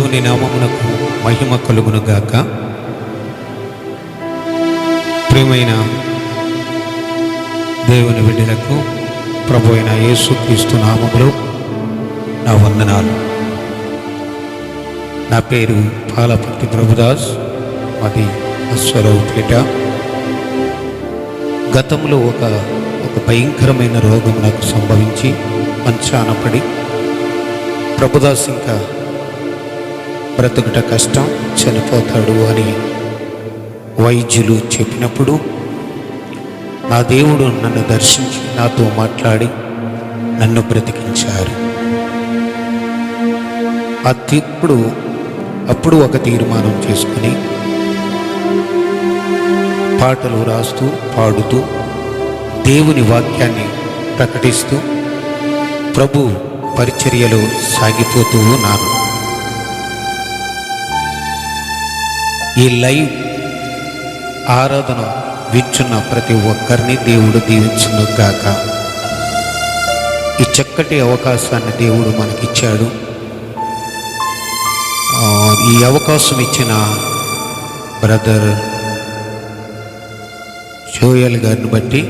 దేవుని నామమునకు మహిమ కలుగునుగాక. ప్రియమైన దేవుని బిడ్డలకు ప్రభు అయిన యేసుక్రీస్తు నామములో నా వందనాలు. నా పేరు పాలపర్తి ప్రభుదాస్, అది అశ్వరావుపేట. గతంలో ఒక భయంకరమైన రోగం నాకు సంభవించి మంచాన పడి ప్రభుదాస్ ఇంకా బ్రతుకుట కష్టం, చనిపోతాడు అని వైద్యులు చెప్పినప్పుడు నా దేవుడు నన్ను దర్శించి నాతో మాట్లాడి నన్ను బ్రతికించారు. అప్పుడు ఒక తీర్మానం చేసుకుని పాటలు రాస్తూ పాడుతూ దేవుని వాక్యాన్ని ప్రకటిస్తూ ప్రభు పరిచర్యలో సాగిపోతూ ఉన్నాను. ఈ లైవ్ ఆరాధన విచ్చున్న ప్రతి ఒక్కరిని దేవుడు దీవించును గాక. ఈ చక్కటి అవకాశాన్ని దేవుడు మనకిచ్చాడు. ఈ అవకాశం ఇచ్చిన బ్రదర్ జోయల్ గారిని బట్టి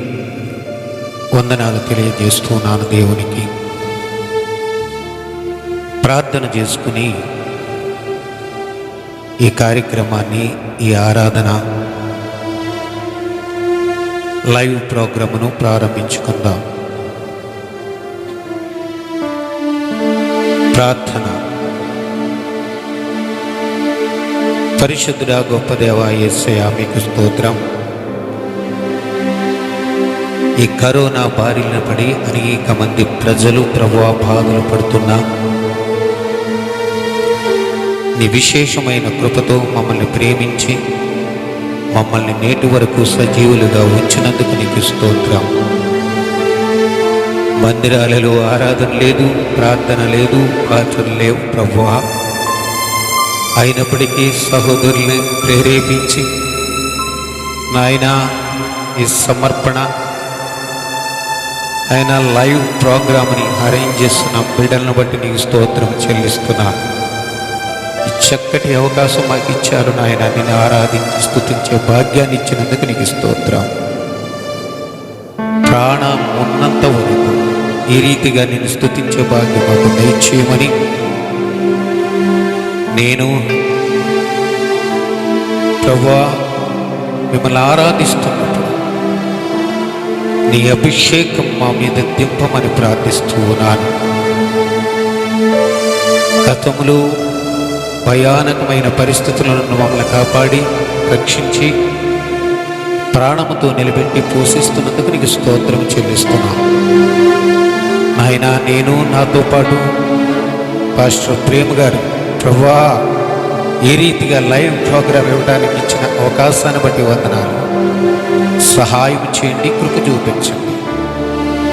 వందనాలు తెలియజేస్తున్నాను. దేవునికి ప్రార్థన చేసుకుని ఈ కార్యక్రమాన్ని, ఈ ఆరాధన లైవ్ ప్రోగ్రామును ప్రారంభించుకుందాం. ప్రార్థన. పరిశుద్ధుడా గొప్ప దేవా యేసయ్యా, మీకు స్తోత్రం. ఈ కరోనా బారిన పడి అనేక మంది ప్రజలు ప్రభువా బాధలు పడుతున్నా నీ విశేషమైన కృపతో మమ్మల్ని ప్రేమించి మమ్మల్ని నేటి వరకు సజీవులుగా ఉంచినందుకు నీకు స్తోత్రం. మందిరాలలో ఆరాధన లేదు, ప్రార్థన లేదు, ప్రార్థన లేవు ప్రభువా. అయినప్పటికీ సహోదరుల్ని ప్రేరేపించి నాయనా ఈ సమర్పణ ఆయన లైవ్ ప్రోగ్రామ్ని అరేంజ్ చేస్తున్న బిడ్డలను బట్టి నీకు స్తోత్రం చెల్లిస్తున్నా. ఈ చక్కటి అవకాశం మాకు ఇచ్చారు నాయన. నేను ఆరాధించి స్తుతించే భాగ్యాన్ని ఇచ్చినందుకు నీకు స్తోత్రం. ప్రాణం ఉన్నంత వరకు ఈ రీతిగా నేను స్తుతించే భాగ్యం మాకు దయచేయమని నేను ప్రభువా మిమ్మల్ని ఆరాధిస్తున్నప్పుడు నీ అభిషేకం మా మీద దింపమని ప్రార్థిస్తూ ఉన్నాను. గతంలో భయానకమైన పరిస్థితులను మమ్మల్ని కాపాడి రక్షించి ప్రాణముతో నిలబెట్టి పోషిస్తున్నందుకు నీకు స్తోత్రం చెల్లిస్తున్నాను. నాయనా, నేను నాతో పాటు పాస్టర్ ప్రేమ్ గారు ప్రభువా ఈ రీతిగా లైవ్ ప్రోగ్రాం ఇవ్వడానికి ఇచ్చిన అవకాశాన్ని బట్టి వందనాలు. సహాయం చేయండి, కృప చూపించండి.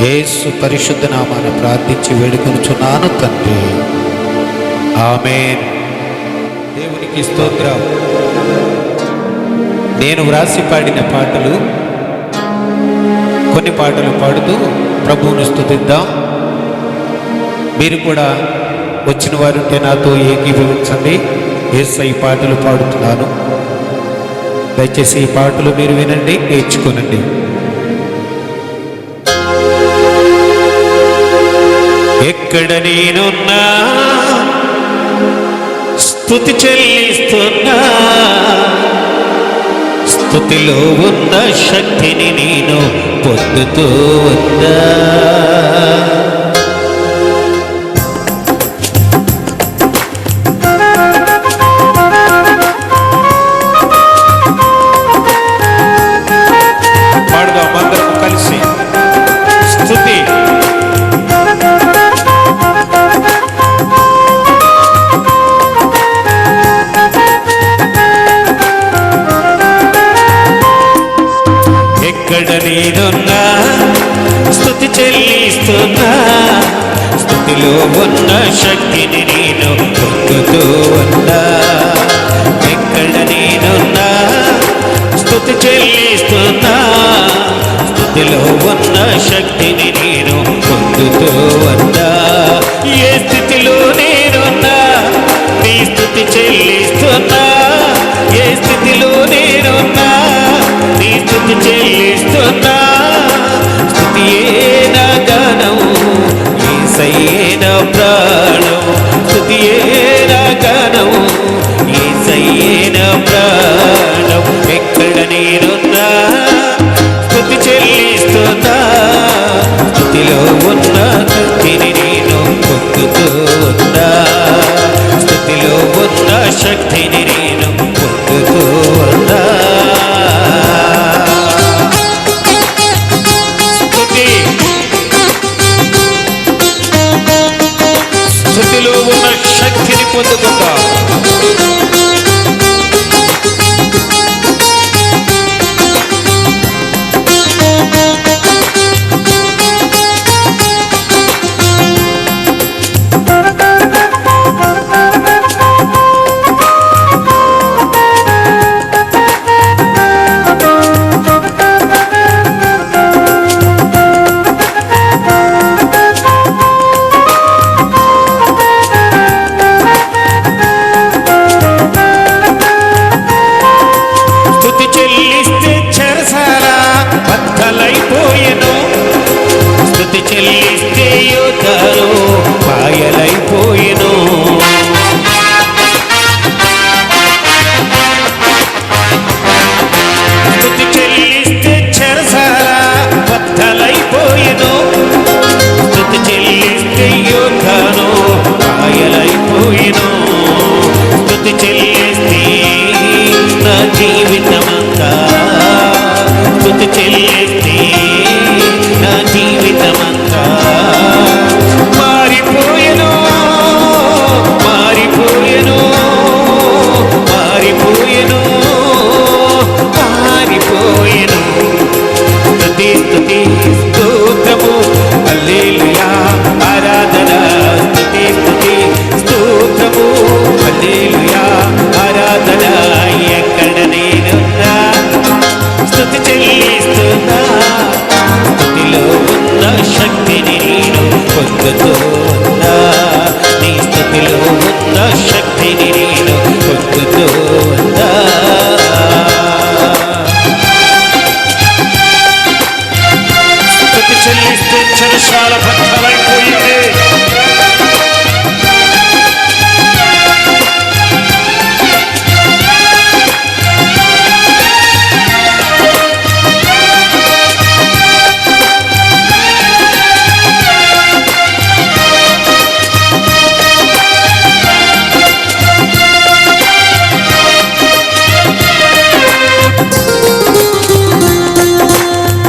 యేసు పరిశుద్ధ నామాన్ని ప్రార్థించి వేడుకొనుచున్నాను తండ్రి, ఆమేన్. దేవునికి స్తోత్రం. నేను వ్రాసి పాడిన పాటలు, కొన్ని పాటలు పాడుతూ ప్రభువును స్తుతిద్దాం. మీరు కూడా వచ్చిన వారుంటే నాతో ఏకీభవించండి. యేసయ్య పాటలు పాడుతున్నాను. దయచేసి ఈ పాటలు మీరు వినండి, నేర్చుకోనండి. ఎక్కడ నేనున్నా స్తుతి చెల్లిస్తున్నా, స్తుతిలో ఉన్న శక్తిని నేను పొందుతూ ఉన్నా. నేనున్నా స్తుతి చెల్లిస్తున్నా, స్తుతిలో ఉన్న శక్తిని నేను పొందుతూ ఉన్నా. ఎక్కడ నేనున్నా స్తుతి చెల్లిస్తున్నా, స్తుతిలో ఉన్న శక్తిని నేను పొందుతూ ఉన్నా. ఏ స్థితిలో నేనున్నా నీ స్తుతి యేసయ్యేన ప్రాణం స్తుతియేన గణం యేసయ్యేన ప్రాణం ఎక్కడ నేనున్నా స్తుతి చెల్లిస్తున్నా స్తుతిలో ఉన్న శక్తిని నేను పొందుతూ ఉన్నా స్తుతిలో ఉన్న శక్తిని నేను పొందుతూ ఉన్నా స్తుతిలో ఉన్న శక్తిని పొందుకుందాం. స్తుతి చెల్లిస్తే యోధాను పాయలైపోయెను స్తుతి చెల్లిస్తే చెరసాల బద్దలైపోయెను స్తుతి చెల్లిస్తే యోధాను పాయలైపోయెను స్తుతి చెల్లిస్తే నా జీవితమంతా స్తుతి చెల్లిస్తే నా జీవితమంతా మారిపోయెను మారిపోయెను మారిపోయెను మారిపోయెను స్తుతి స్తుతి స్తోత్రము హల్లెలూయా ఆరాధన స్తుతి స్తుతి స్తోత్రము హల్లెలూయా ఆరాధన ఎక్కడ నేనున్నా స్తుతి చెల్లిస్తున్నా స్తుతిలో ఉన్న శక్తిని నేను పొందుతూ ఉన్నా నీ స్తుతిలో ఉన్న శక్తిని నేను పొందుతూ ఉన్నా స్తుతి చెల్లిస్తే చెరసాల బద్దలైపోయింది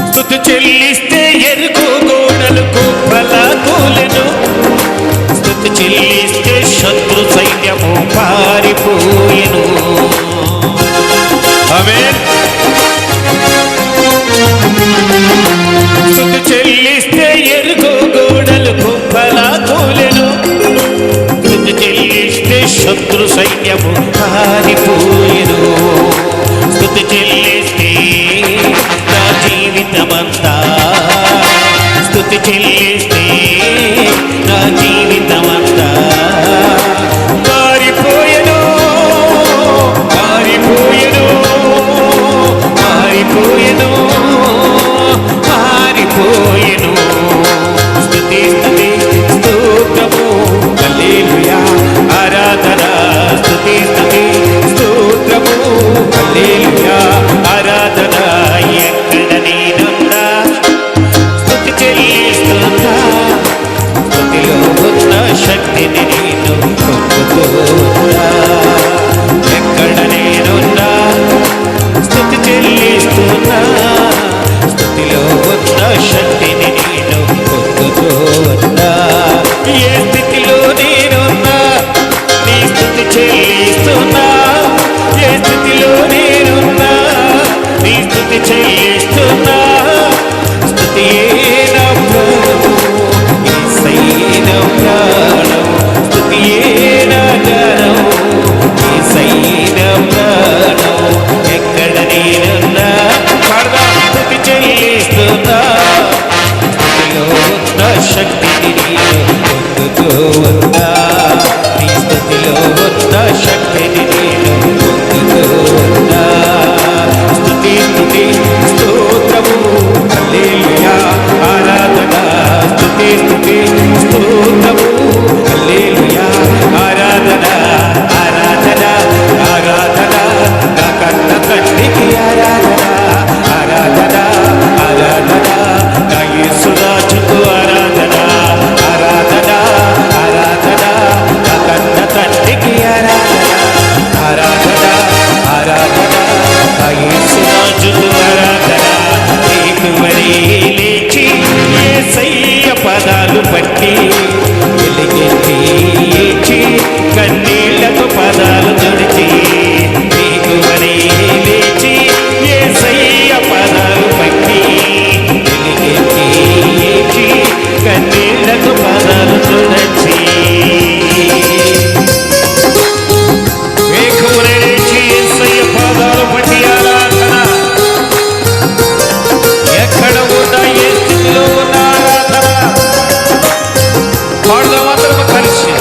స్తుతి చెల్లిస్తే ఎరుకు గోడలకు ఫలకూలెను స్తుతి చెల్లిస్తే శత్రు సైన్యము పారిపోయెను ఆమేన్ స్తుతి చెల్లిస్తే ఎరుకు గోడలకు ఫలకూలెను స్తుతి చెల్లిస్తే శత్రు సైన్యము పారిపోయెను స్తుతి చెల్లిస్తే నా జీవితమంతా స్తుతి చెల్లిస్తే నా జీవితమంతా మారిపోయెను మారిపోయెను మారిపోయెను మారిపోయెను స్తుతి స్తుతి స్తోత్రము హల్లెలూయా ఆరాధన స్తుతి స్తుతి స్తోత్రము హల్లెలూయా ఆరాధన ఎక్కడ నేనున్నా స్తుతి చెల్లిస్తున్నా స్తుతిలో ఉన్న శక్తిని నేను పొందుతూ ఉన్నా ఎక్కడ నేనున్నా స్తుతి చెల్లిస్తున్నా స్తుతిలో ఉన్న శక్తిని నేను పొందుతూ ఉన్నా ఏ స్థితిలో నేనున్నా నీ స్తుతి చెల్లిస్తున్నా ఏ స్థితిలో నేనున్నా నీ స్తుతి చెల్లిస్తున్నా స్తుతియే నా ప్రాణము యేసయ్యే నా ప్రాణం స్తుతియే నా గణం యేసయ్యే నా ప్రాణం ఎక్కడ నేనున్నా పాడదాం స్తుతి చెల్లిస్తున్నా స్తుతిలో ఉన్న శక్తిని నేను పొందుతూ పాడుదాం అందరం కలిసి.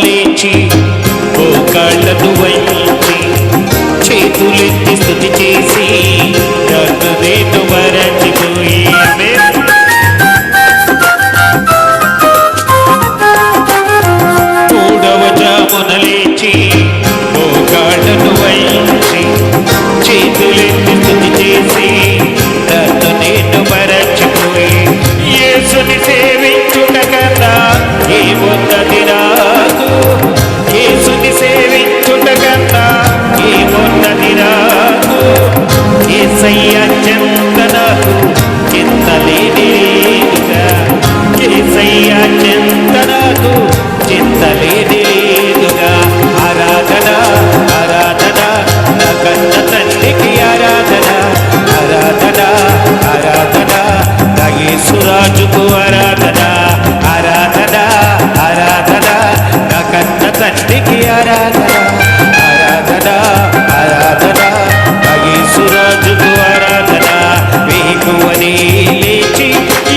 లేచి మోకాళ్ళను వంచి చేతులెత్తి స్తుతి చేసి నన్ను నేను మరచిపోయి మూడవ జామున లేచి మోకాళ్ళను వంచి చేతులెత్తి స్తుతి చేసి నన్ను నేను మరచిపోయి యేసుని సేవించుట కన్నా ఏమున్నది నాకు, యేసుని సేవించుట కన్నా ఏమున్నది నాకు, యేసయ్య చెంత నాకు చింతలేదుగా, యేసయ్య చెంత నాకు చింతలేదుగా. ఆరాధన ఆరాధన నా కన్న తండ్రికి ఆరాధన, ఆరాధన ఆరాధన నా యేసురాజుకు ఆరాధన, ఆరాధన ఆరాధన నా కన్న తండ్రికి ఆరాధన, ఆరాధన ఆరాధన నా యేసురాజుకు ఆరాధన. వేకువనే లేచి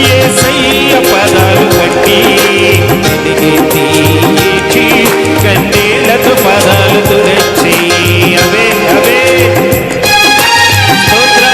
యేసయ్య పదాలు పట్టి ఎదిగెత్తి ఏచి కన్నీళ్లతో పదాలు తుడచి అవే అవే స్తోత్ర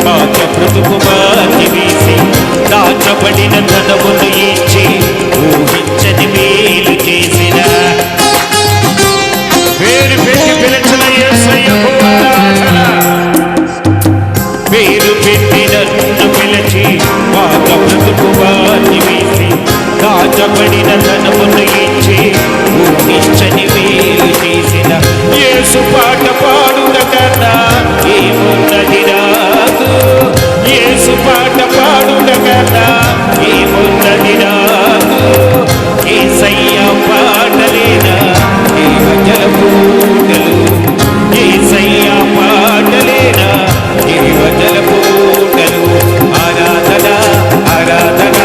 పాత బ్రతుకు బాకి వేసి దాచబడిన ధనమును ఇచ్చి ఊహించని మేలు చేసిన పేరు పెట్టి పిలిచిన యేసయ్యకు ఆరాధన. పేరు పెట్టి నన్ను పిలిచి పాత బ్రతుకు బాకి వేసి దాచబడిన ధనమును ఇచ్చి ఊహించని మేలు చేసిన యేసు పాట పాడుట కన్నా ఏమున్నది నాకు, యేసు పాట పాడుట కన్నా ఏమున్నది నాకు, యేసయ్య పాటలేనా జీవజల పూటలు, యేసయ్య పాటలేనా జీవజల పూటలు. ఆరాధన ఆరాధన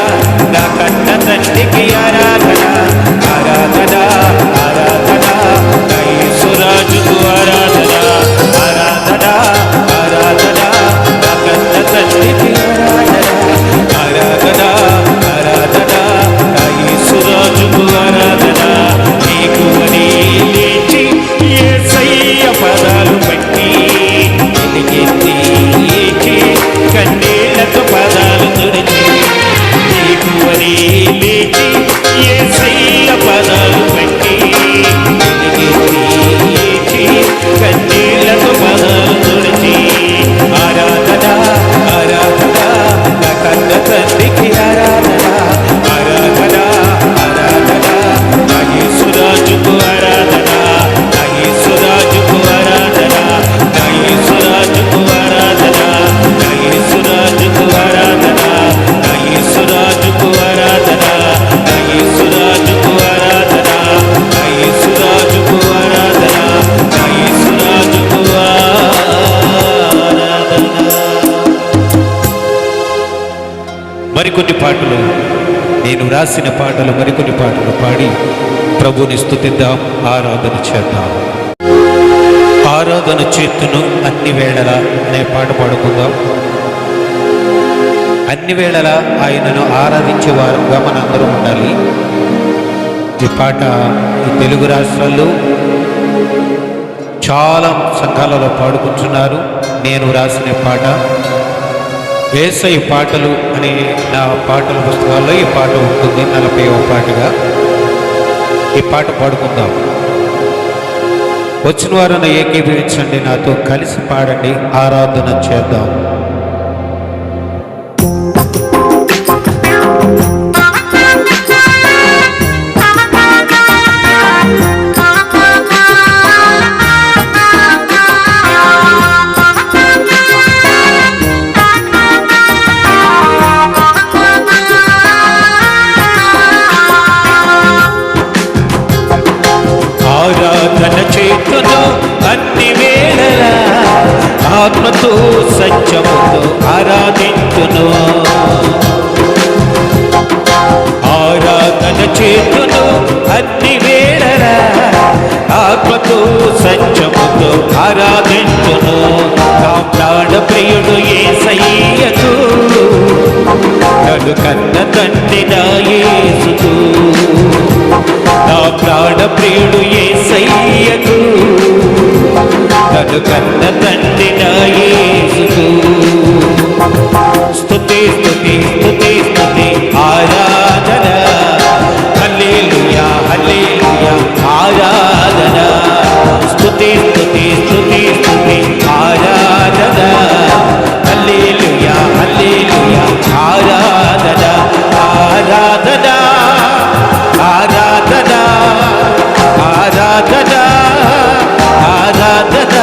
నా కన్న తండ్రికి ఆరాధన, ఆరాధన ఆరాధన నా యేసురాజుకు ఆరాధన, ఆరాధన ఆరాధన నా కన్న తండ్రికి ఆరాధన, ఆరాధన ఆరాధన నా యేసురాజుకు ఆరాధన. నీకువనే లేచి యేసయ్య పదాలు పట్టి ఎదిగెత్తి ఏచి కన్నీళ్లతో పదాలు తుడిచి, నీకువనే లేచి యేసయ్య పదాలు పట్టి ఎదిగెత్తి ఏచి కన్నీళ్లతో పదాలు తుడిచి. ఆరాధన ఆరాధన నా కన్న తండ్రికి ఆరాధన, ఆరాధన ఆరాధన నా యేసురాజుకు ఆరాధన, నా యేసురాజుకు ఆరాధన, నా యేసురాజుకు ఆరాధన, నా యేసురాజుకు ఆరాధన, నా యేసురాజుకు ఆరాధన, నా యేసురాజుకు ఆరాధన, నా యేసురాజుకు ఆరాధన, నా యేసురాజుకు ఆరాధన. మరికొన్ని పాటలు నేను రాసిన పాటలు, మరికొన్ని పాటలు పాడి ప్రభుని స్తుతిద్దాం, ఆరాధన చేద్దాం. ఆరాధన ఆరాధన చేతును అన్ని వేళలా అనే పాట పాడుకుందాం. అన్ని వేళలా ఆయనను ఆరాధించే వారుగా మనందరం ఉండాలి. ఈ పాట ఈ తెలుగు రాష్ట్రాల్లో చాలా సంఘాలలో పాడుకుంటున్నారు. నేను రాసిన పాట యేసయ్య పాటలు అనే నా పాటల పుస్తకాల్లో ఈ పాట ఉంటుంది. 40వ పాటగా ఈ పాట పాడుకుందాం. వచ్చిన వారిని ఏకీభవించండి, నాతో కలిసి పాడండి, ఆరాధన చేద్దాం. ఆరాధన చేతును అన్ని వేళలా ఆత్మతో సత్యముతో ఆరాధించును. ఆరాధన చేతును అన్ని వేళలా ఆత్మతో సత్యముతో ఆరాధించును. నా ప్రాణ ప్రియుడు యేసయ్యకు నన్ను కన్న తండ్రి నా యేసుకు. నా ప్రాణ ప్రియుడు యేసయ్యకు నన్ను కన్న తండ్రి నా యేసుకు. స్తుతి స్తుతి స్తుతి స్తుతి ఆరాధన, హల్లెలూయా హల్లెలూయా ఆరాధన. స్తుతి స్తుతి స్తుతి స్తుతి ఆరాధన, హల్లెలూయా హల్లెలూయా ఆరాధన. ఆరాధన ఆరాధన ఆరాధన ఆరాధన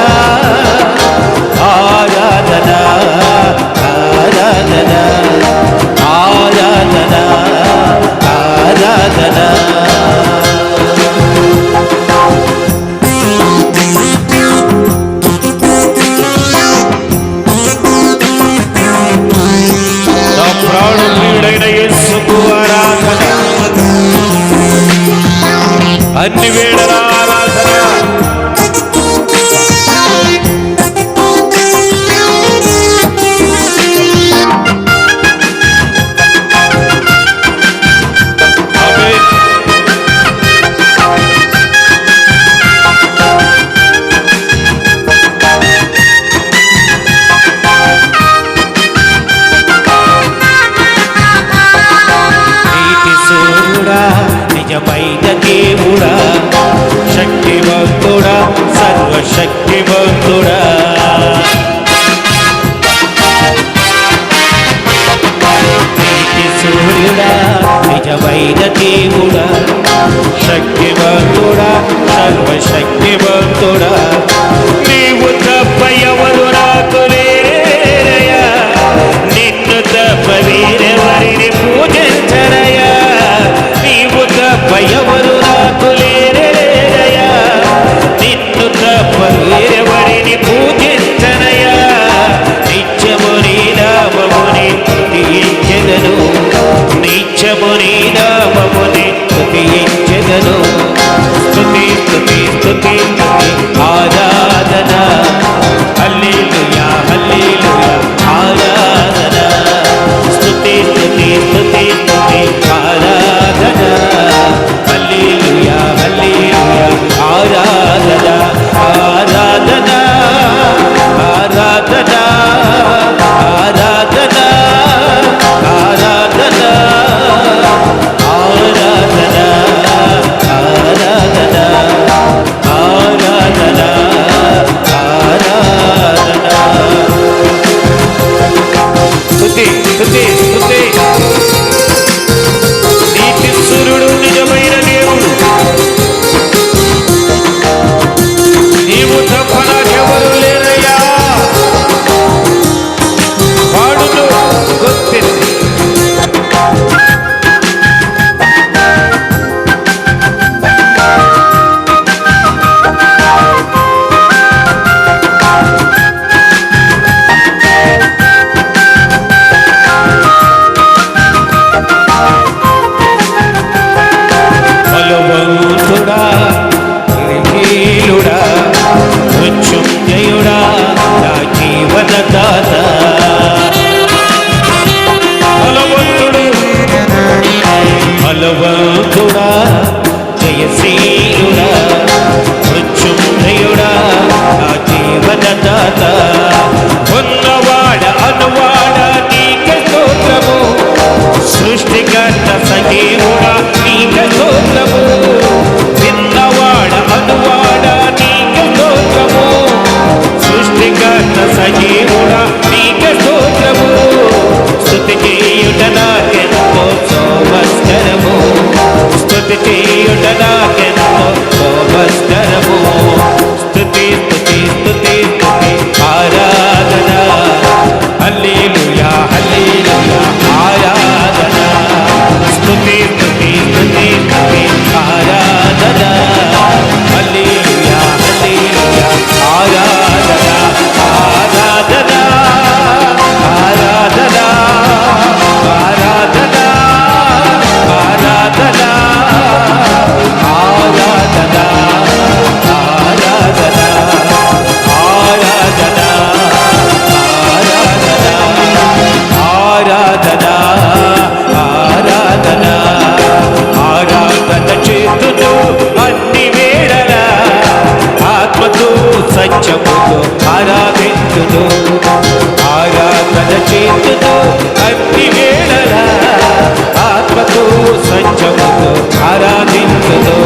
సంచముతో ఆరాధించుదు.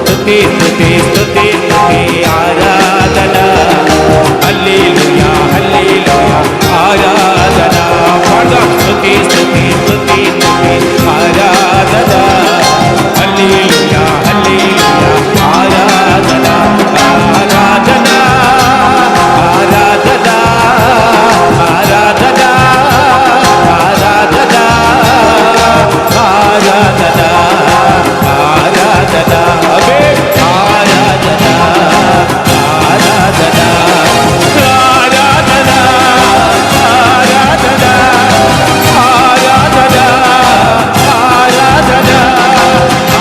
స్తుతి స్తుతి స్తుతి స్తుతి ఆరాధన, హల్లెలూయా హల్లెలూయా ఆరాధన. పాడదాం స్తుతి స్తుతి స్తుతి స్తుతి ఆరాధన, హల్లెలూయా హల్లెలూయా ఆరాధన. ఆరాధన ఆరాధన ఆరాధన ఆరాధన ఆరాధన ఆరాధన అవే ఆరాధన ఆరాధన ఆరాధన ఆరాధన ఆరాధన ఆరాధన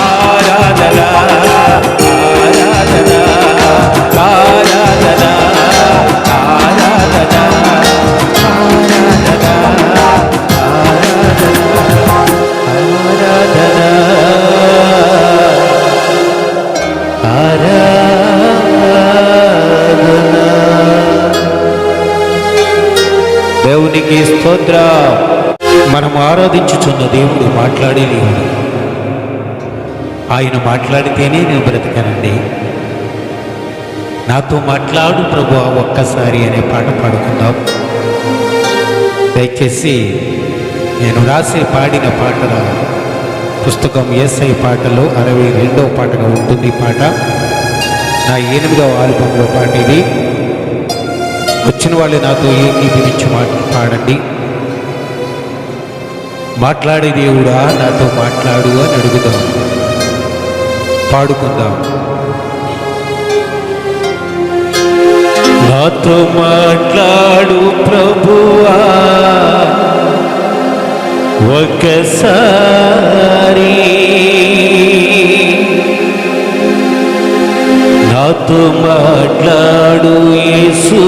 ఆరాధన ఆరాధన ఆరాధన దేవునికి స్తోత్రం. మనం ఆరాధించుచున్న దేవుడు మాట్లాడే దేవుడు. ఆయన మాట్లాడితేనే నేను బ్రతకనండి. నాతో మాట్లాడు ప్రభువా ఒక్కసారి అనే పాట పాడుకుందాం. దయచేసి నేను రాసే పాడిన పాటల పుస్తకం యేసై పాటలో 62వ పాటగా ఉంటుంది. ఈ పాట నా 8వ ఆల్బంలో పాట ఇది. వచ్చిన వాళ్ళు నాతో ఏకీభవించి పాడండి. మాట్లాడే దేవుడా నాతో మాట్లాడు అని అడుగుదాం, పాడుకుందాం. నాతో మాట్లాడు ప్రభువా ఒక్కసారి, నాతో మాట్లాడు యేసు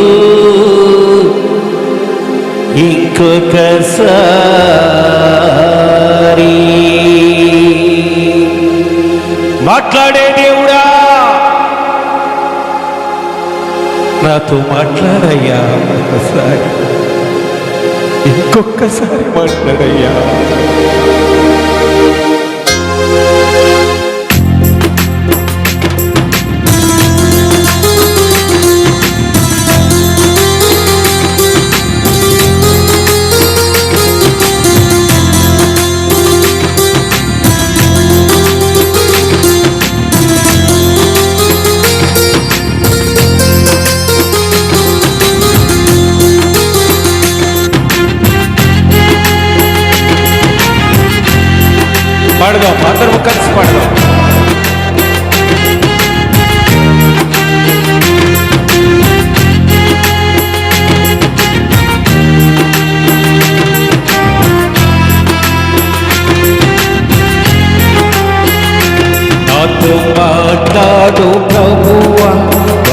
ఇంకొకసారి. మాట్లాడే దేవుడా నాతో మాట్లాడయ్యా ఒక్కసారి, ఇంకొకసారి మాట్లాడయ్యా. పాడదాం, అందరూ కలిసి పాడదాం. నాతో మాట్లాడు ప్రభువా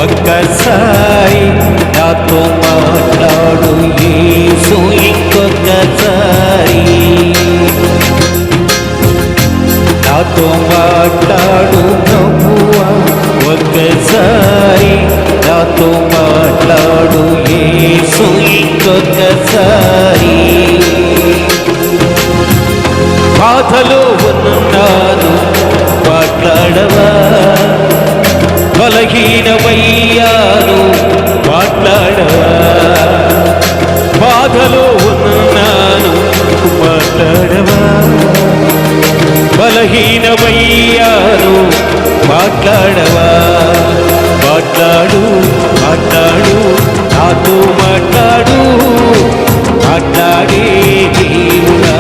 ఒక్కసారి, నాతో మాట్లాడు యేసు ఇంకొకసారి. నాతో మాట్లాడు ప్రభువా ఒక్కసారి, నాతో మాట్లాడు యేసు ఇంకొకసారి. బాధలో ఉన్నాను మాట్లాడవా, బలహీనమయ్యాను మాట్లాడవా. బాధలో ఉన్నాను మాట్లాడవా, బలహీనమయ్యాను మాట్లాడవా. మాట్లాడు మాట్లాడు నాతో మాట్లాడు, మాట్లాడే దేవుడా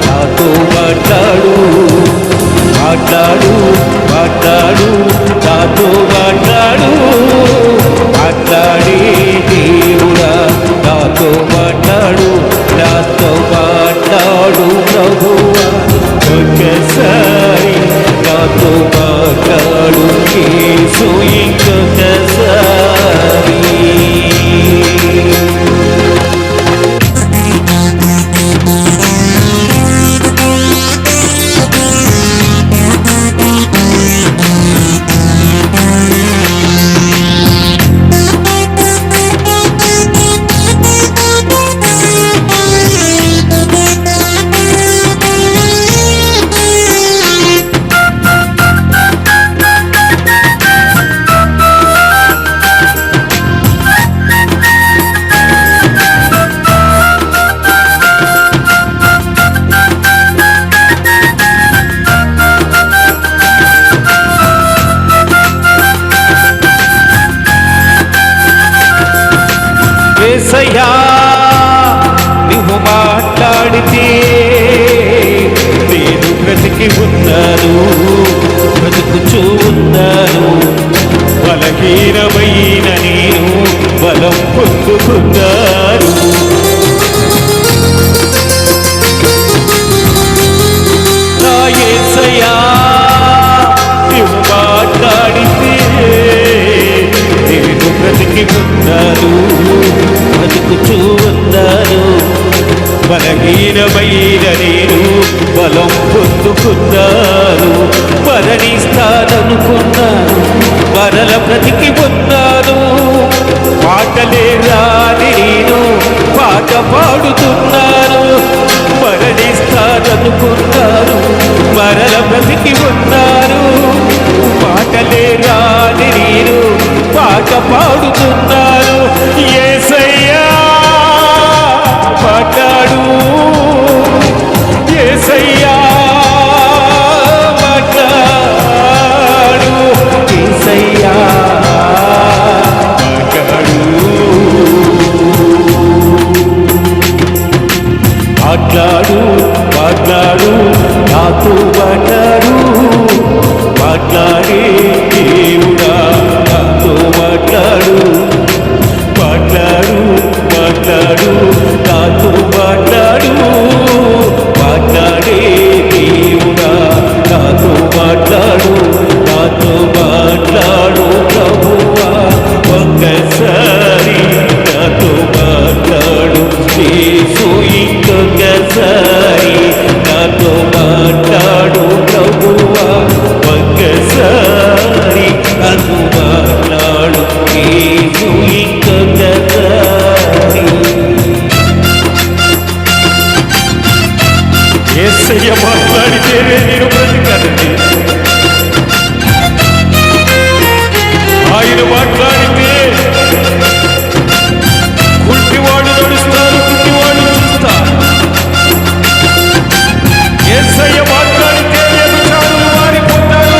నాతో మాట్లాడు. మాట్లాడు మాట్లాడు నాతో మాట్లాడు, మాట్లాడే దేవుడా నాతో మాట్లాడు. నాతో మాట్లాడు ప్రభువా ఒక్కసారి, నాతో మాట్లాడు యేసు ఇంకొకసారి. నువ్వు మాట్లాడితే నేను బ్రతికి ఉన్నాను, బ్రతుకుచూ ఉన్నాను. బలహీనమైన నేను బలం పొందుకున్నాను. నా యేసయ్యా నువ్వు మాట్లాడితే నేను బ్రతికి ఉన్నాను, బ్రతుకుచూ ఉన్నాను. బలహీనమైన నేను బలం పొందుకున్నాను. మరణిస్తాననుకున్నాను, మరల బ్రతికి ఉన్నాను. పాటలే రాని నేను పాట పాడుతున్నాను. మరణిస్తాననుకున్నాను, మరల బ్రతికి ఉన్నాను. పాటలే రాని నేను పాట పాడుతున్నాను. యేసయ్యా మాట్లాడు, యేసయ్యా మాట్లాడు, యేసయ్యా మాట్లాడు. మాట్లాడు మాట్లాడు నాతో మాట్లాడు, మాట్లాడే దేవుడా నాతో మాట్లాడు. మాట్లాడు మాట్లాడు నాతో మాట్లాడు, మాట్లాడే దేవుడా నాతో మాట్లాడు. నాతో మాట్లాడు ప్రభువా ఒక్కసారి, నాతో మాట్లాడు యేసు ఇంకొకసారి. నాతో మాట్లాడు ప్రభువా ఒక్కసారి, నాతో మాట్లాడు యేసు ఇంకొకసారి. యేసయ్య మాట్లాడితేనే నేను బ్రతికానండి. ఆయన మాట్లాడితే కుంటివాడు నడుస్తారు, కుంటివాడు చూస్తారు. యేసయ్య మాట్లాడితే వ్యభిచారులు మారిపోతారు.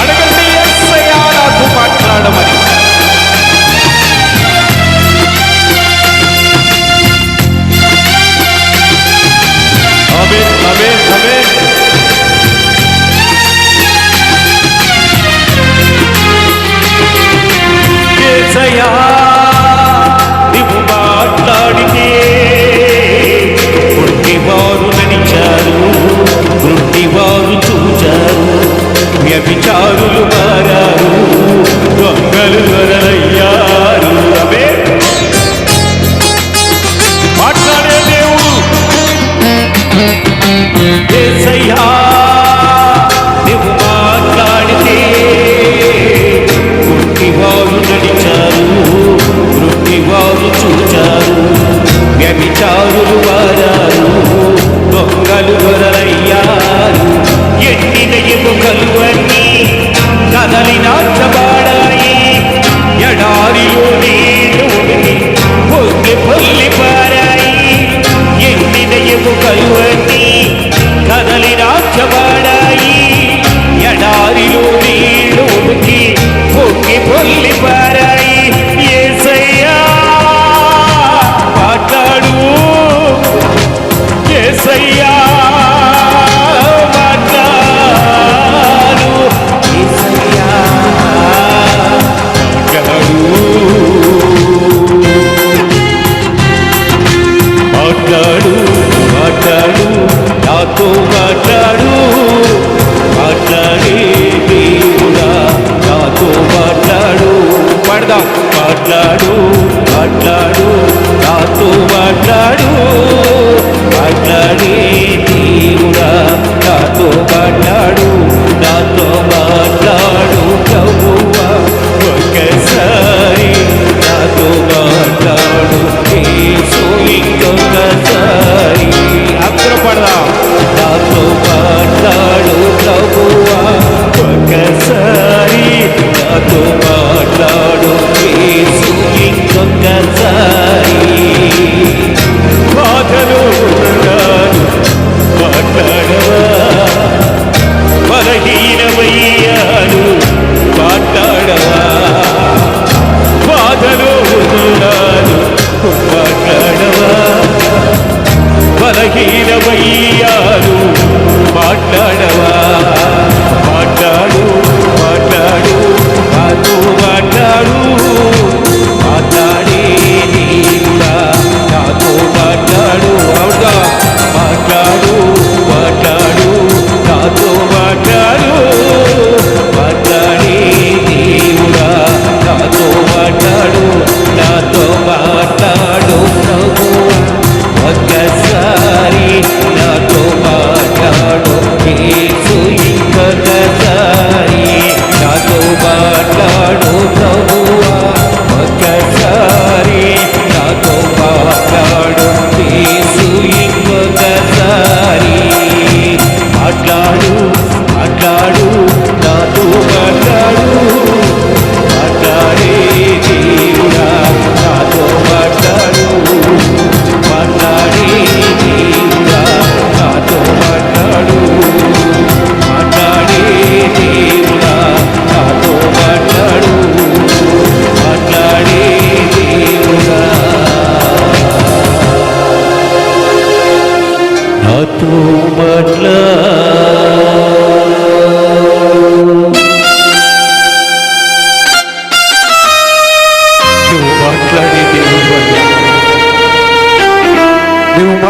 అడగండి యేసయ్య నాతో మాట్లాడమని. ఆమేన్ ఆమేన్ ఆమేన్. యేసయ్యా నీవు మాట్లాడితే గుడ్డివారు నడిచారు, గుడ్డివారు చూచారు. వ్యభిచారులు మారారు, దొంగలు వరలయ్యారు. అవే మాట్లాడే దేవుడు యేసయ్యా నీవు మాట్లాడితే గుడ్డివారు నడిచారు, గుడ్డివారు చూచారు. వ్యభిచారులు మారారు, దొంగలు వరలయ్యారు. ఎండిన ఎముకలు అన్నీ కదలి నాచబాడాయి. ఎడారిలో నీళ్లు ఉడికి పొంగి పొల్లి పారాయి. ఎండిన ఎముకలు అన్నీ కదలి నాచబాడాయి. ఎడారిలో నీళ్లు ఉడికి పొంగి పొల్లి పారాయి. యేసయ్యా మాట్లాడు, యేసయ్యా మాట్లాడు, యేసయ్యా మాట్లాడు. మాట్లాడు మాట్లాడు నాతో మాట్లాడు, మాట్లాడే దేవుడా నాతో మాట్లాడు. పడదాం. మాట్లాడు మాట్లాడు నాతో మాట్లాడు, మాట్లాడే దేవుడా నాతో మాట్లాడు. నాతో మాట్లాడు ప్రభువా ఒక్కసారి, నాతో మాట్లాడు యేసు ఇంకొకసారి. అందరూ పడదాం. నాతో మాట్లాడు ప్రభువా ఒక్కసారి, నాతో మాట్లాడు యేసు ఇంకొకసారి. బాధలో ఉన్నాను మాట్లాడవా, బలహీనమయ్యాను మాట్లాడవా. బాధలో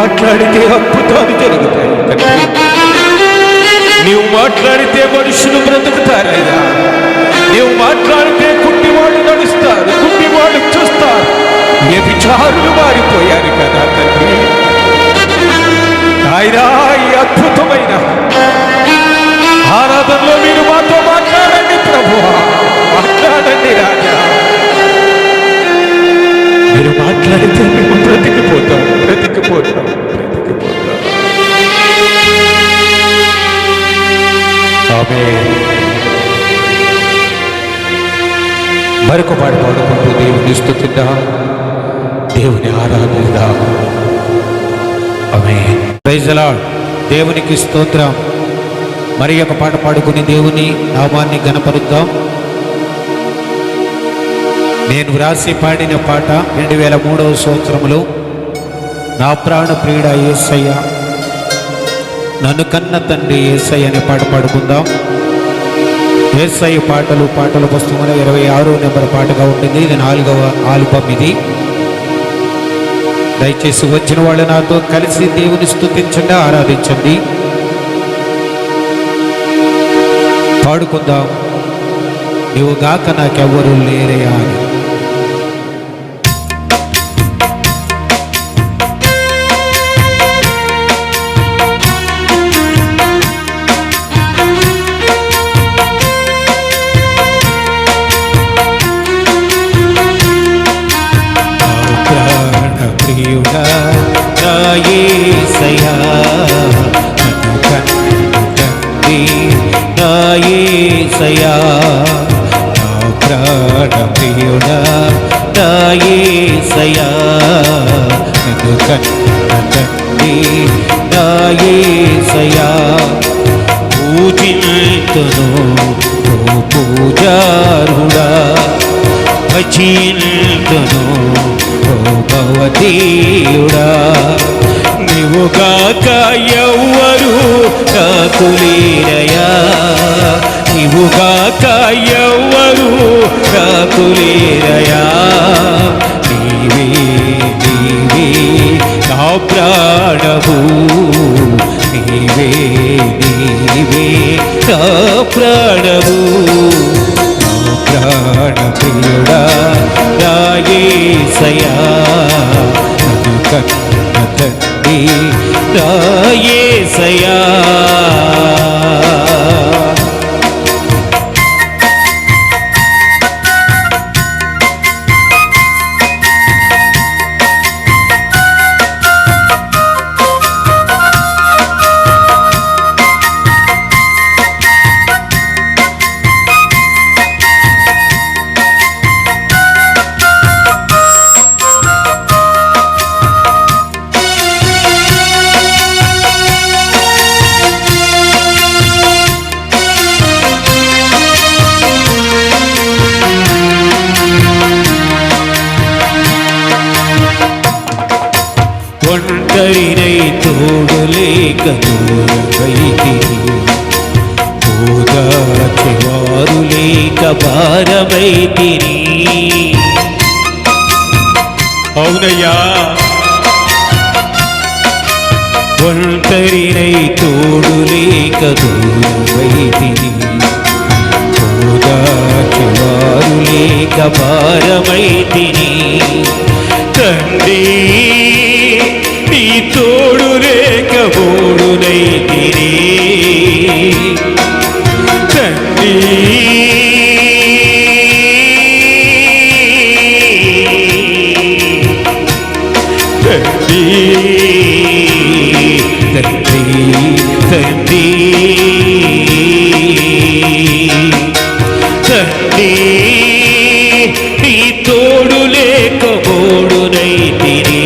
మాట్లాడితే అద్భుతాలు జరుగుతాయి తండ్రి. నీవు మాట్లాడితే మనుషులు బ్రతుకుతారయ్యా. నీవు మాట్లాడితే కుంటివాళ్ళు నడుస్తారు, కుంటివాళ్ళు చూస్తారు. వ్యభిచారులు మారిపోయారు కదా తండ్రి. ఆయన ఈ అద్భుతమైన ఆరాధనలో మీరు మాతో మాట్లాడండి ప్రభువా, మాట్లాడండి రాజా. మీరు మాట్లాడితే మేము బ్రతికిపోతాం. ఆమేన్. మరొక పాట పాడుకుంటూ దేవుని స్తుతిద్దాం, దేవుని ఆరాధిద్దాం. ఆమేన్. Praise the Lord. దేవునికి స్తోత్రం. మరి ఒక పాట పాడుకుని దేవుని నామాన్ని ఘనపరుద్దాం. నేను వ్రాసి పాడిన పాట 2003వ సంవత్సరములో నా ప్రాణ ప్రియుడ యేసయ్య, నన్ను కన్న తండ్రి యేసయ్య అనే పాట పాడుకుందాం. యేసయ్య పాటల పుస్తకంలో 26వ నెంబర్ పాటగా ఉంటుంది. ఇది 4వ ఆల్బమ్. ఇది దయచేసి వచ్చిన వాళ్ళు నాతో కలిసి దేవుని స్తుతించండి, ఆరాధించండి, పాడుకుందాం. నీవు గాక నాకెవ్వరూ లేరయ్యా అని. ప్రియుడా నా యేసయ్యా, నన్ను కన్నుతండి నా యేసయ్యా, నా ప్రాణ ప్రియుడా నా యేసయ్యా, నన్ను కన్నుతండి నా యేసయ్యా. పూజింతును ఓ పూజారుడా, భజింతును ఓ భవదీయుడా, నీవుగాక ఎవ్వరు నాకు లేరయ్యా, నీవుగాక ఎవ్వరు నాకు లేరయ్యా. నీవే నీవే నా ప్రాణము, నీవే నీవే నా ప్రాణము, ప్రాణ ప్రియుడా నా యేసయ్యా, నన్ను కన్న తండ్రి నా యేసయ్యా. ఒంటరినై తోడు లేక దూరమైతిని, ఓదార్చెవారు లేక భారమైతిని. అవునయ్యా, ఒంటరినై తోడు లేక దూరమైతిని, ఓదార్చెవారు లేక భారమైతిని. తండ్రి నీ తోడు లేక బోడునైతిని, తండ్రి తండ్రి తండ్రి తండ్రి తండ్రి నీ తోడు లేక బోడునైతిని,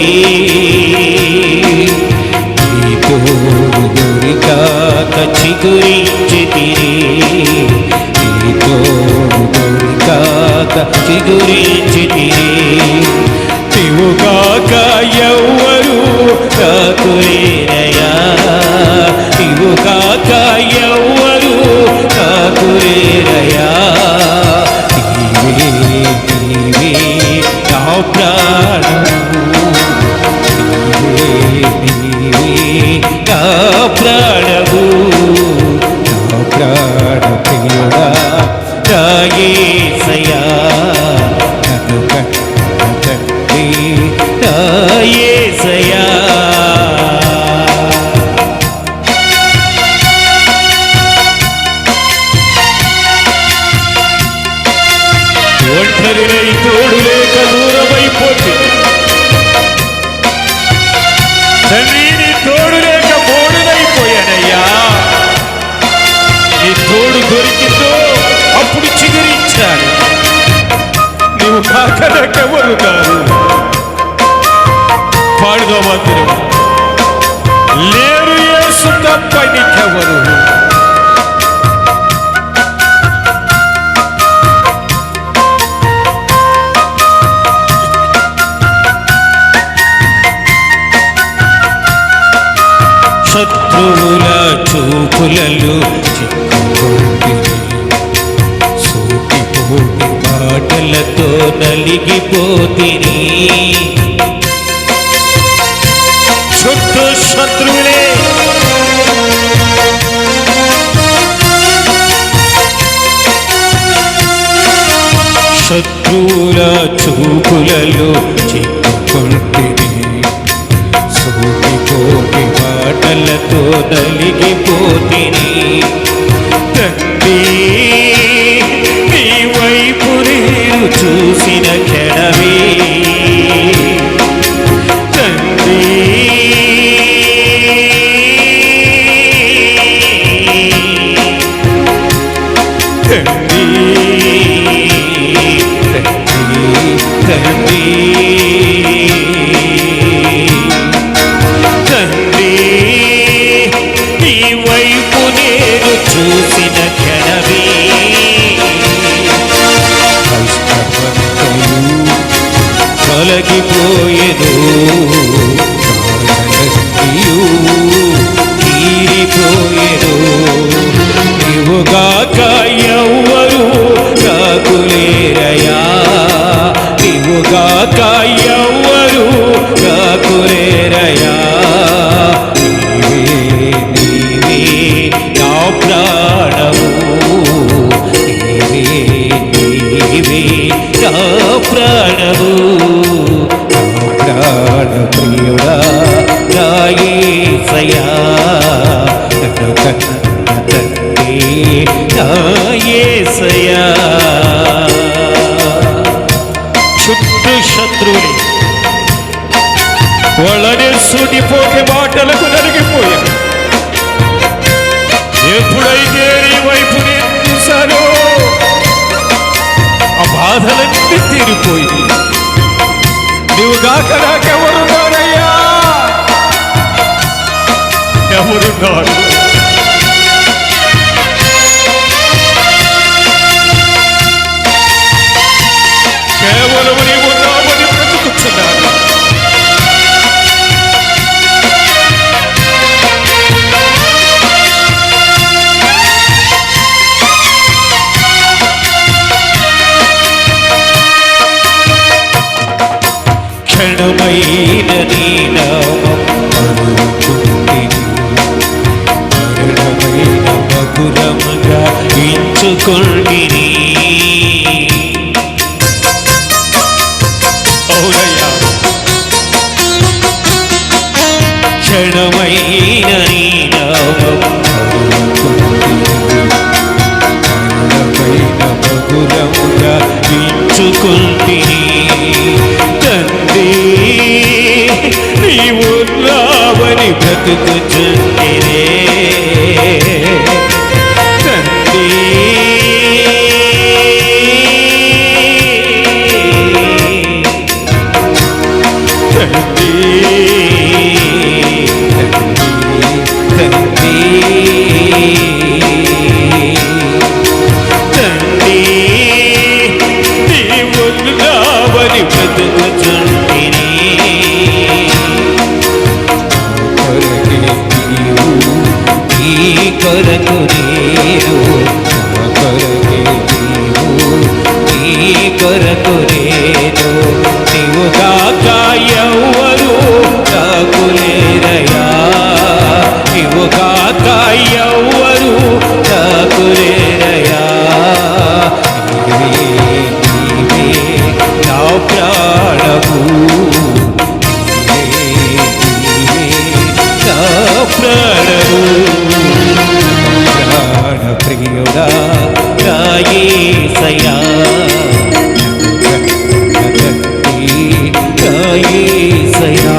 నీ తోడు దొరికాక చిగురించితిని, నీ తోడు దొరికాక చిగురించితిని. నీవుగాక ఎవ్వరు నాకు లేరయ్యా, నీవుగాక ఎవ్వరు నాకు లేరయ్యా. నీవే నీవే నా ప్రాణము, నీవే నీవే నా ప్రాణము నా ప్రాణ ప్రియుడా నా యేసయ్యా నన్ను కన్న తండ్రి నా యేసయ్యా ఒంటరినై తోడు లేక దూరమైపోతే తండ్రి నీ తోడు లేక మోడునైపోయానయ్యా. నీ తోడు దొరికిందో అప్పుడు చిగురించాను. నీవు కాక నాకెవరు కాదు. పాడుదామందరూ లేరు యేసు తప్ప నీకెవరు. శత్రువుల చూపులలో చిక్కుకుంటే సూటిపోటి మాటలతో నలిగిపోతిని. చుట్టూ శత్రువులే శత్రువుల చూపులలో చిక్కుకుంటిని సూటిపోటి మాటలతో నలిగిపోతిని. తండ్రి నీ వైపు నేను చూసిన క్షణమే తండ్రి తండ్రి తండ్రి తండ్రి నీ వైపు నేను చూసిన క్షణమే కష్టమంతయు తొలగిపోయేను బాధలన్నీయు తీరిపోయేను. నీవుగాక ఎవ్వరు కాకులేరయా నీవుగాక ఎవ్వరు కాకులేరయా నీవే నా ప్రాణము నీవే నా ప్రాణము నా ప్రాణ ప్రియుడా నా యేసయ్యా నన్ను కన్న తండ్రి నా యేసయ్యా. చుట్టూ శత్రువులే వాళ్ళనే సూటిపోకే మాటలకు నలిగిపోయాను. ఎప్పుడైతే నీ వైపు నేను చూశానో ఆ బాధలన్నీ తీరిపోయింది. నువ్వు కాక నాకెవరున్నారయ్యా. ఎవరున్నారు? కేవలం నీవు నామని బ్రతుకుతున్నాను. క్షణమైన నీ నామం అనుకుంటిని మరణమైన మధురముగా ఎంచుకొంటిని. అవునయ్యా, క్షణమైన నీ నామం అనుకుంటిని మరణమైన మధురముగా ఎంచుకొంటిని. తండ్రి నీవు రావని బ్రతుకుచుంటినే తండ్రి తండ్రి తండ్రి తండ్రి నీవు రావని బ్రతుకుచుంటినే కొరకు నేను నా కొరకే నీవు నీ కొరకు నేను నీవు కాక ఎవ్వరు యేసయ్యా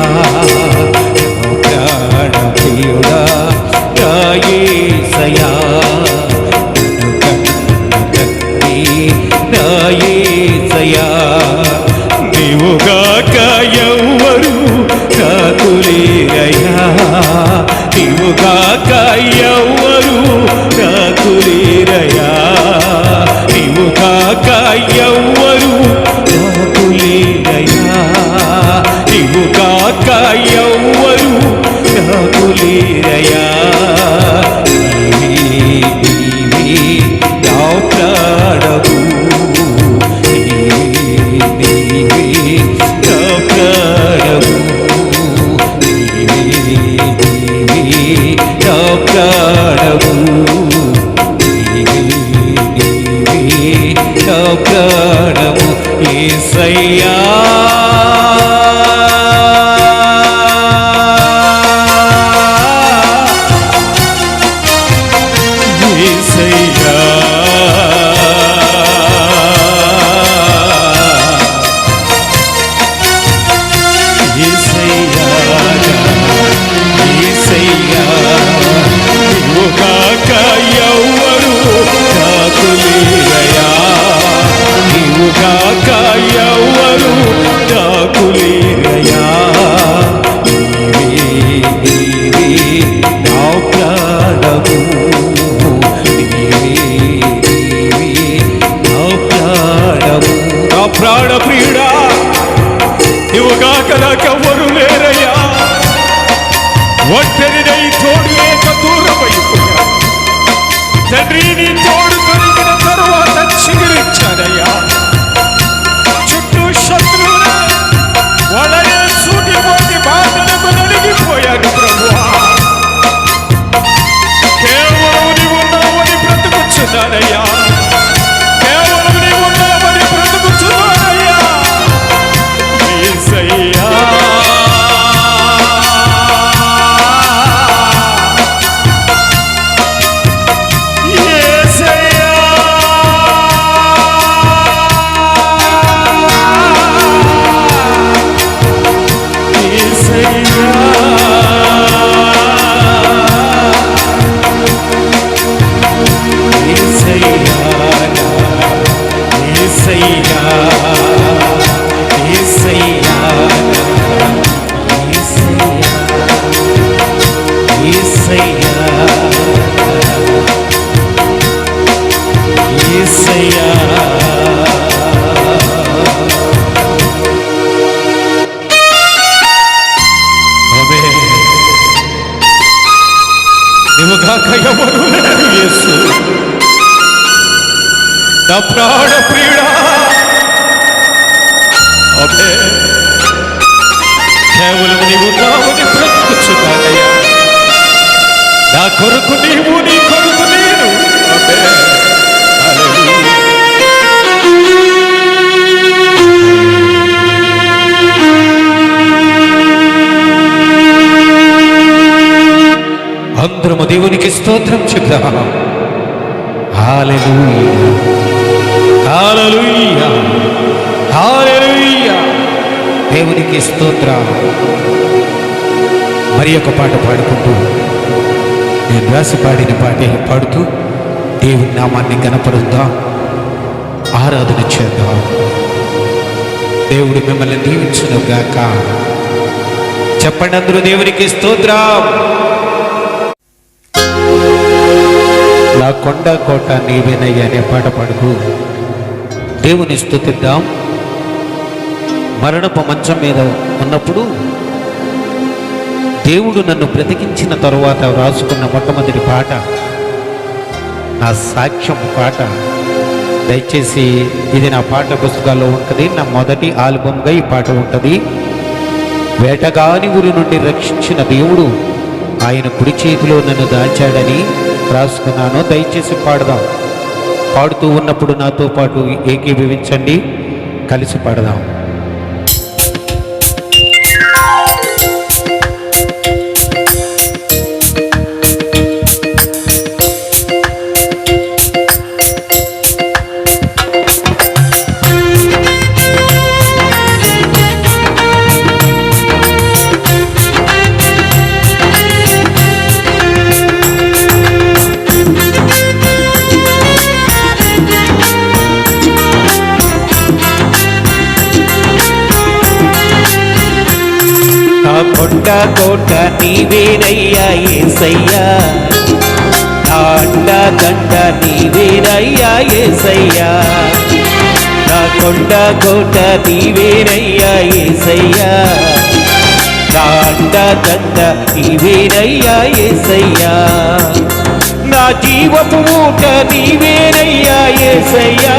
ప్రాణ ప్రియుడా నా యేసయ్యా నా యేసయ్యా నీవుగాక ఎవ్వరు నాకు లేరయ్యా నీవుగాక ఎవ్వరు నాకు లేరయ్యా నీవుగాక ఎవ్వరు నాకు లేరయ్యా నీవుగాక ఎవ్వరు నాకు లేరయ్యా నీవే నా ప్రాణము నీవే నా ప్రాణము నీవే నా ప్రాణము నీవే నా ప్రాణము యేసయ్యా ప్రాణ ప్రియుడా ఇవుగాక నాకెవ్వరు లేరయ్యా ఒంటరినై తోడు లేక దూరమైపోయా తండ్రి నీ తోడు దొరికిన తరువాత చిగురించానయ్యా చుట్టూ శత్రువుల వాళ్ళనే సూటిపోటి బాధలకు నలిగిపోయాను ప్రభువా కేవలం నీవు ఉన్నావని బ్రతుకుచున్నానయ్యా కేవలం నీవు ఉన్నావని బ్రతుకుచున్నానయ్యా యేసయ్యా ఎవరు లేరు యేసు నా ప్రాణ ప్రియుడా అదే కేవలం నీవు నామని బ్రతుకుచున్నానయ్యా నా కొరకు నీవు నీ కొరకు నేను అదే అందరము దేవునికి స్తోత్రం చెప్దాం. హల్లెలూయా హల్లెలూయా హల్లెలూయా దేవునికి స్తోత్రం. మరి ఒక పాట పాడుకుంటూ నేను రాసి పాడిన పాటే పాడుతూ దేవుని నామాన్ని గణపరుద్దాం, ఆరాధన చేద్దాం. దేవుడు మిమ్మల్ని దీవించును గాక. చెప్పండి అందరూ దేవునికి స్తోత్రం. నా కొండ కోట నీవేనయ్య అనే పాట పాడుతూ దేవుని స్తుతిద్దాం. మరణపు మంచం మీద ఉన్నప్పుడు దేవుడు నన్ను బ్రతికించిన తరువాత రాసుకున్న మొట్టమొదటి పాట నా సాక్ష్యం పాట. దయచేసి ఇది నా పాట పుస్తకాల్లో ఉంటుంది. నా మొదటి ఆల్బమ్గా ఈ పాట ఉంటుంది. వేటగాని ఊరి నుండి రక్షించిన దేవుడు ఆయన కుడి చేతిలో నన్ను దాచాడని రాసుకున్నాను. దయచేసి పాడదాం. పాడుతూ ఉన్నప్పుడు నాతో పాటు ఏకీభవించండి, కలిసి పాడదాం. కొండ కోట నీవేనయ్యా యేసయ్యా, నా అండ దండ నీవేనయ్యా యేసయ్యా, నా కొండ కోట నీవేనయ్యా యేసయ్యా, నా అండ దండ నీవేనయ్యా యేసయ్యా, నా జీవపు ఊట నీవేనయ్యా యేసయ్యా,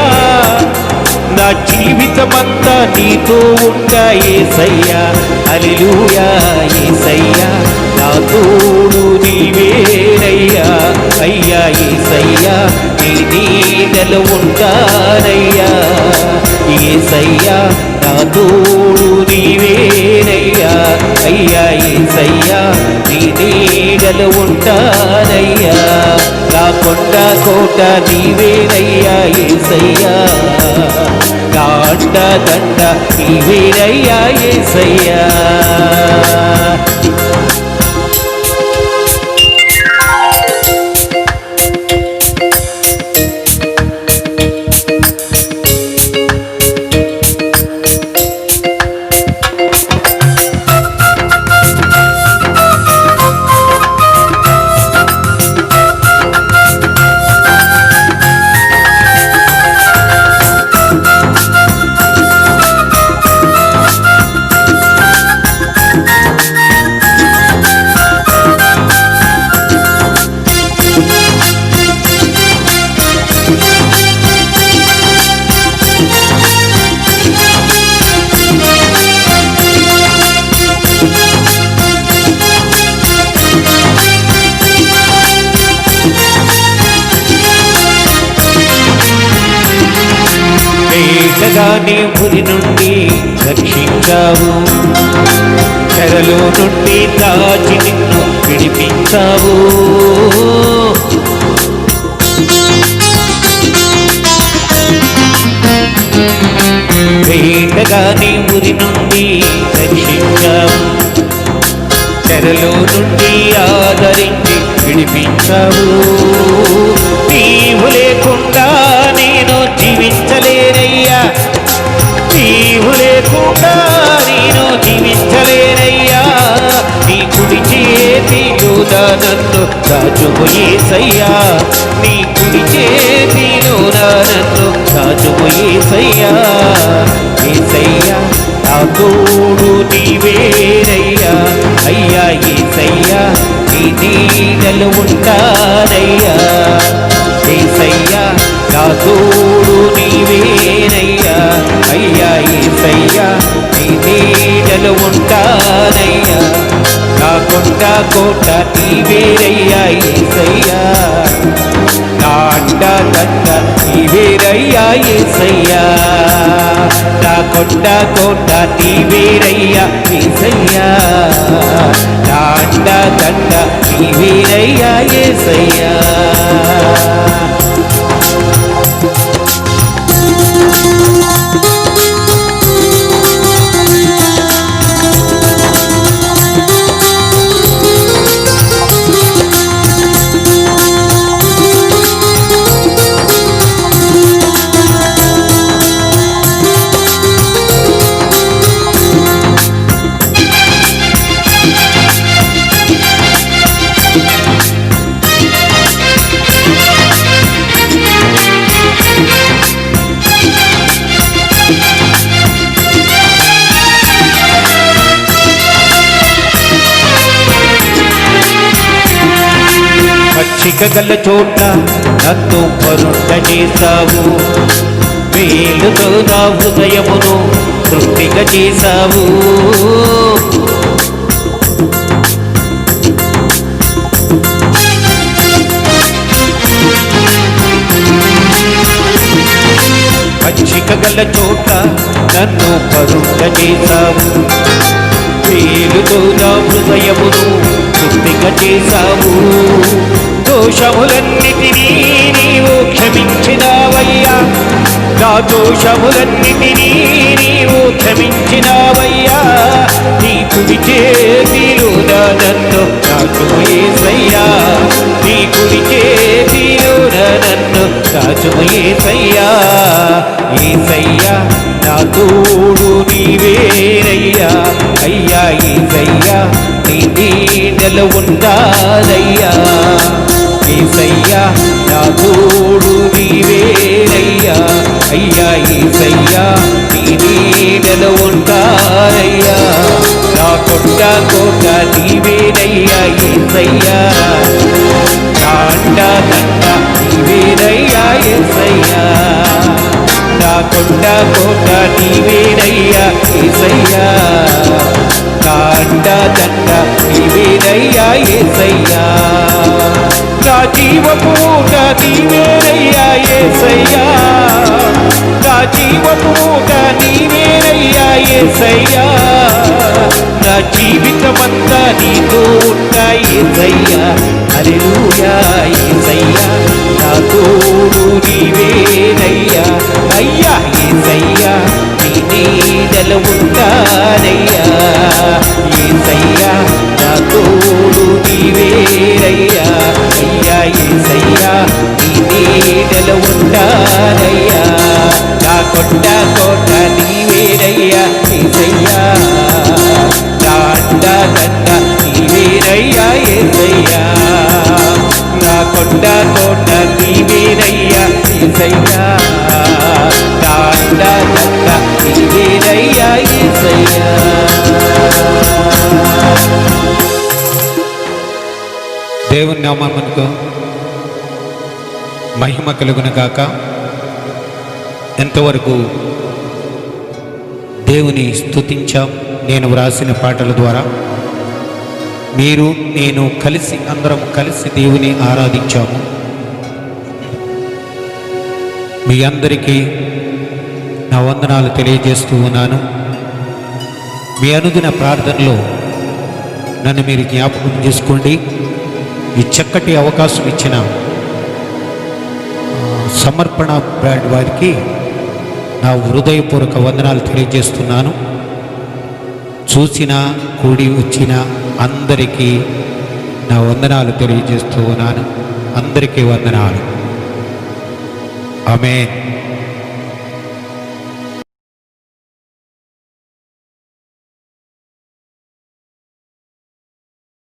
నా జీవితమంతా నీతో ఉంటా యేసయ్యా. హల్లెలూయా యేసయ్యా, నా తోడు నీవేనయ్యా, అయ్యా యేసయ్యా, నీ నీడలో ఉంటానయ్యా యేసయ్యా, నా తోడు నీవేనయ్యా, అయ్యా యేసయ్యా, నీ నీడలో ఉంటానయ్యా, నా కొండ కోట నీవేనయ్యా యేసయ్యా, నా అండ దండ నీవేనయ్యా యేసయ్యా. వేటగాని ఉరి నుండి రక్షించావు, చెరలో నుండి దాచి నిన్ను విడిపించావు, వేటగాని ఉరి నుండి రక్షించావు, చెరలో నుండి ఆదరించి విడిపించావు, నీవు లేకుండా నేను జీవించలేనయ్యా, నీవు లేకుండా నేను జీవించలేనయ్యా, నీ కుడి చేతిలోన నన్ను దాచుము యేసయ్యా, నీ కుడి చేతిలోన నన్ను దాచుము యేసయ్యా, యేసయ్యా, నా తోడు నీవేనయ్యా, అయ్యా యేసయ్యా, నీ నీడలో ఉంటానయ్యా యేసయ్యా, నా తోడు నీవేనయ్యా, అయ్యా యేసయ్యా, నీ నీడలో ఉంటానయ్యా, నా కొండ కోట నీవేనయ్యా యేసయ్యా, నా అండ దండ నీవేనయ్యా యేసయ్యా, నా కొండ కోట నీవేనయ్యా యేసయ్యా, నా అండ దండ నీవేనయ్యా యేసయ్యా. పచ్చికగల చోట నన్ను పరుండ చేశావు, వేలుతో నా హృదయమును తృప్తిగా చేశావు, పచ్చికగల చోట నన్ను పరుండ చేశావు, వేలుతో నా హృదయమును తృప్తిగా చేశావు, దోషములన్నిటినీ నీవు క్షమించినావయ్యా, నా దోషములన్నిటినీ నీవు క్షమించినావయ్యా, నీ కుడి చేతిలోన నన్ను దాచుము యేసయ్యా, నీ కుడి చేతిలోన నన్ను దాచుము యేసయ్యా, యేసయ్యా, నా తోడు నీవేనయ్యా, అయ్యా యేసయ్యా, నీ నీడలో ఉంటానయ్యా. యేసయ్యా నా తోడు నీవేనయ్యా. అయ్యా యేసయ్యా నీ నీడలో ఉంటానయ్యా. నా కొండ కోట నీవేనయ్యా యేసయ్యా. నా అండ దండ నీవేనయ్యా యేసయ్యా. నా కొండ కోట నీవేనయ్యా యేసయ్యా. నా అండ దండ నీవేనయ్యా యేసయ్యా. నా జీవపు ఊట నీవేనయ్యా యేసయ్యా. నా జీవపు ఊట నీవేనయ్యా యేసయ్యా. నా జీవితమంతా నీతో ఉంటా యేసయ్యా. హల్లెలూయా యేసయ్యా. నా తోడు నీవేనయ్యా. అయ్యా యేసయ్యా నీ నీడలో ఉంటానయ్యా. యేసయ్యా నా తోడు నీవేనయ్యా. అయ్యా యేసయ్యా నీ నీడలో ఉంటానయ్యా. నా కొండ కోట నీవేనయ్యా యేసయ్యా. నా అండ దండ నీవేనయ్యా యేసయ్యా. నా కొండ కోట నీవేనయ్యా యేసయ్యా. నా అండ దండ నీవేనయ్యా యేసయ్యా. దేవుని నామమునకు మహిమ కలుగును గాక. ఎంతవరకు దేవుని స్తుతించాం. నేను వ్రాసిన పాటల ద్వారా మీరు నేను కలిసి అందరం కలిసి దేవుని ఆరాధించాము. మీ అందరికీ నా వందనాలు తెలియజేస్తూ ఉన్నాను. మీ అనుదిన ప్రార్థనలో నన్ను మీరు జ్ఞాపకం చేసుకోండి. ఈ చక్కటి అవకాశం ఇచ్చిన సమర్పణ బ్రాండ్ వారికి నా హృదయపూర్వక వందనాలు తెలియజేస్తున్నాను. చూసిన కూడి వచ్చిన అందరికీ నా వందనాలు తెలియజేస్తూ ఉన్నాను. అందరికీ వందనాలు. ఆమేన్.